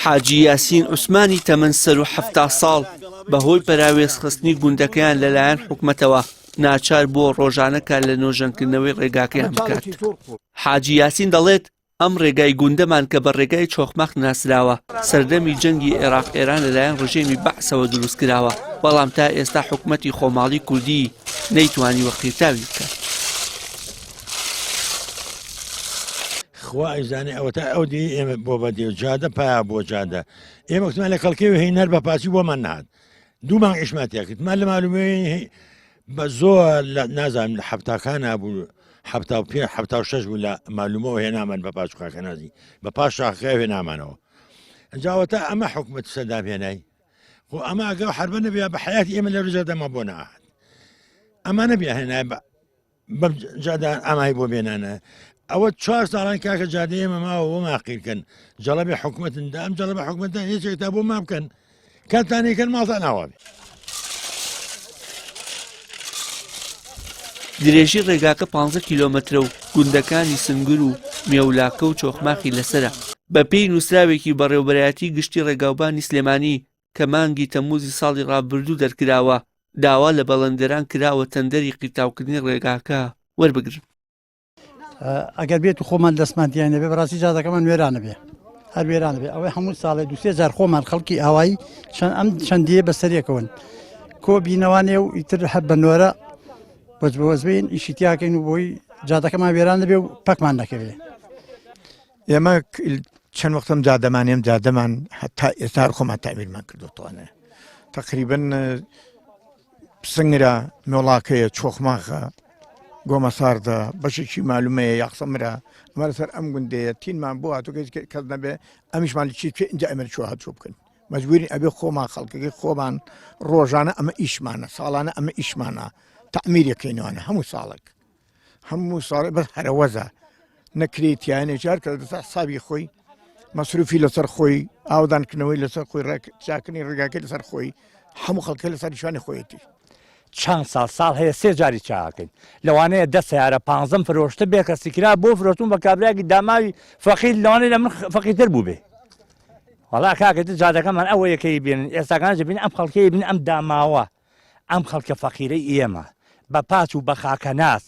حاجی یاسین عوسمانی تەمەن سەر و حەفتا ساڵ بەهۆی پەراوێزخستنی گوندەکەیان لەلایەن حکومەتەوە ناچار بۆ ڕۆژانەکە لە نۆژەنکردنەوەی ڕێگاکەیان بکات. حاجی یاسین دەڵێت ئەم ڕێگای گوندەمان کە بە ڕێگای چۆخمەخ ناسراوە سەردەمی جەنگی عێراق ئێران لەلایەن ڕژێمی بەعسەوە دروستکراوە، بەڵام تا ئێستا حکومەتی خۆماڵی کوردی نەیتوانی وەقیرتاوی بکات. خوا ئەیزانێ ئەوە تا ئەو دی ئێمە بۆ بەدێ جادە پایا بۆ جادە ئێمە وتمان لە خەڵکەوە هێنەر بە پاچی بۆمان نهات دوو مانگ ئیشماتیاکردمان لە معلومەی بە زۆر نازانم لە حەفتاکانە بوو 76 بوو لە معلومەوە هێنامان بە پاش خاکە نازی بە پاش شاخەکە هێنامانەوە ئەجاوەتە ئەمە حکومەت سەدا بێنای خۆ ئەمە ئەگەڵ حربە نەبێ بە حیاتی ئێمە لە ڕژەدەما بۆ نەهات ئەمە نەبێ هێنای بەم جادە ئەمای بۆ بێنانە ئەوە 4 ساڵان کاکە جادەیە مەماوە بۆ ماقیرکەن جەڵەبی حکومەتندا ئەم جەڵەبە حکومەتە هیچێک تا بۆ ما بکەن کاتانێکەن ماڵتان ناوابێ. درێژی ڕێگاکە 15 کیلۆمەترە و گوندەکانی سنگر و مێولاکە و چۆخماخی لەسرە. بە پێی نووسراوێکی بەڕێوەبەرایەتی گشتی ڕێگاوبانی سلێمانی کە مانگی تەمموزی ساڵی ڕابردوو دەرکراوە داوا لە بەڵندەران کراوە تەندەری قیتاوکردنی ڕێگاکە وەربگرن. ئەگەر بێت و خۆمان دەستماندیان نەبێ بەڕاستی جادەکەمان وێرانە بێ هەر وێرانە بێ ئەوەی هەموو ساڵی 2-3 خۆمان خەڵکی ئاوایی ئەم چەندیە بەسەرێکەوەن کۆ بینەوانێ و ئیتر هەر بە نۆرە وەزبین ئیشی تیاکەین و بۆی جادەکەمان وێران دەبێ و پەکمان نەکەوێ. ئێمە چەند وەختم جادەمانێم جادەمان هەتا ئێستا خۆمان تامیرمان کردوتوانێ تقریبن سنگرە مێڵاکەیە چۆخماخە گۆمەساردە بەشێکی معلومەیە یاخسەمرە ئەمە لەسەر ئەم گوندەیە تینمان بۆ هاتوو کەس نەبێ ئەمیشمان چیت پێ اینجا ئەمە چوە هاتوو بکەن مەجبورین ئەبێ خۆمان خەڵکەکەی خۆمان ڕۆژانە ئەمە ئیشمانە ساڵانە ئەمە ئیشمانە تەعمیرەکەینەوەنە هەموو ساڵێک بەس هەرەوەزە نەکرێتیانێ جار کە دەستا حسابی خۆی مەسروفی لەسەر خۆی ئاودانکردنەوەی لەسەر خۆی چاکردنی ڕێگاکەی لەسەر خۆی هەموو خەڵکە لەسەر نیشانی خۆیەتی. چەند ساڵ هەیە 3 جاری چاکەین لەوانەیە 10 سیارە 15 فرۆشتە بێ کە سیکرا بۆ فرۆشتون بە کابراکی داماوی فەقیر لەوانەیە لە من فەقیرتر بوو بێ وەڵا کاکەتر جادەکەمان ئەوە یەکەی بێنن ئێستاکانە بین ئەم خەڵکەی بین ئەم داماوە ئەم خەڵکە فەقیرەی ئێمە بە پاچ و بە خاکە ناس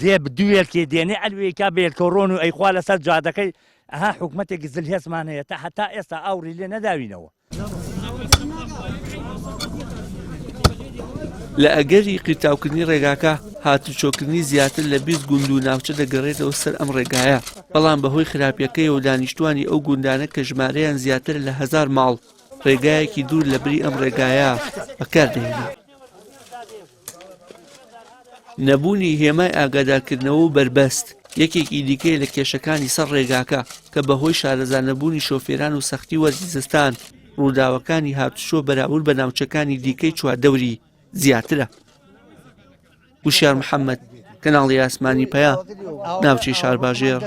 دێ دوێلکێ دێنێ ئەلوێکا بێلکۆڕۆن و ئەیخوا لەسەر جادەکەی ئەها حکومەتێکی زلهێزمان هەیە تا هەتا ئێستا ئاوری لێ نەداوینەوە. لە ئەگەری قیتاوکردنی ڕێگاکە هاتوچۆکردنی زیاتر لە 20 گوند و ناوچە دەگەڕێتەوە سەر ئەم ڕێگایە بەڵام بەهۆی خراپیەکەی و دانیشتوانی ئەو گوندانە کە ژمارەیان زیاتر لە 1000 ماڵ ڕێگایەکی دوور لە بری ئەم ڕێگایە بەکاردێنێت. نەبوونی هێمای ئاگادارکردنەوە و بربەست یەکێکی دیکەی لە کێشەکانی سەر ڕێگاکە کە بەهۆی شارەزانەبوونی شۆفێران و سەختی وەرزی زستان ڕووداوەکانی هاتوچۆ بەراورد بە ناوچەکانی دیکەی چواردەوری زیاترە. وشیار محەممەد کەناڵی ئاسمانی پەیا ناوچەی شارباژێر.